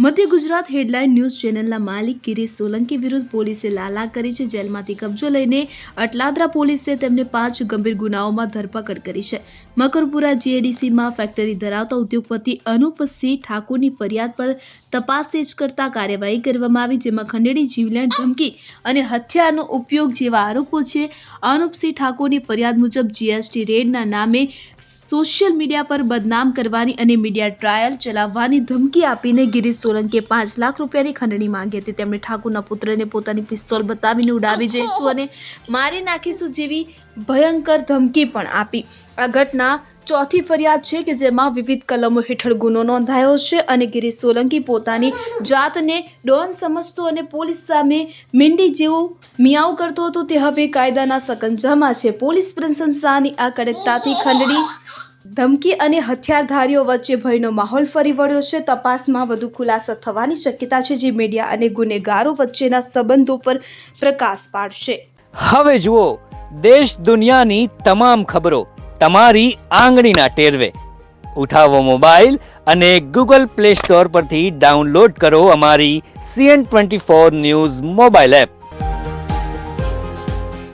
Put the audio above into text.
મધ્ય Gujarat headline news ચેનલના માલિક ગિરીશ સોલંકી વિરુદ્ધ પોલીસે લાલા કરી છે. જેલમાંથી કબજો લઈને અટલાદરા પોલીસે તેમને 5 ગંભીર ગુનાઓમાં ધરપકડ કરી છે. મકરપુરા જીઆઈડીસીમાં ફેક્ટરી ધરાવતા ઉદ્યોગપતિ અનુપસિંહ ઠાકોરની ફરિયાદ પર તપાસ તેજ કરતા કાર્યવાહી કરવામાં આવી, જેમાં ખંડેરી, જીવલેણ, ધમકી અને હથિયારનો ઉપયોગ જેવા આરોપો છે. અનુપસિંહ ઠાકોરની ફરિયાદ મુજબ જીએસટી રેડના નામે સોશિયલ મીડિયા પર બદનામ કરવાની અને મીડિયા ટ્રાયલ ચલાવવાની ધમકી આપીને ગિરીશ સોલંકીએ 5 લાખ રૂપિયાની ખંડણી માંગી હતી. તેમણે ઠાકોરના પુત્રને પોતાની પિસ્તોલ બતાવીને ઉડાવી જઈશું અને મારી નાખીશું જેવી ભયંકર ધમકી પણ આપી. આ ઘટના ચોથી ફરિયાદ છે કે જેમાં વિવિધ કલમો હેઠળ ગુનો નોંધાયો છે અને ગિરીશ સોલંકી પોતાની જાતને ડોન સમજતો અને પોલીસ સામે મીંડી જેવું મિયાઉ કરતો હતો. તે હવે કાયદાના સકંજામાં છે. પોલીસ પ્રશંસાની આ કડકતાથી ખંડણી, ધમકી અને હથિયારધારીઓ વચ્ચે ભયનો માહોલ ફરી વળ્યો છે. તપાસમાં વધુ ખુલાસા થવાની શક્યતા છે, જે મીડિયા અને ગુનેગારો વચ્ચેના સંબંધો પર પ્રકાશ પાડશે. હવે જુઓ દેશ દુનિયાની તમામ ખબરો તમારી આંગળીના ટેરવે. ઉઠાવો મોબાઈલ અને ગૂગલ પ્લે સ્ટોર પરથી ડાઉનલોડ કરો અમારી CN24 ન્યૂઝ મોબાઈલ એપ.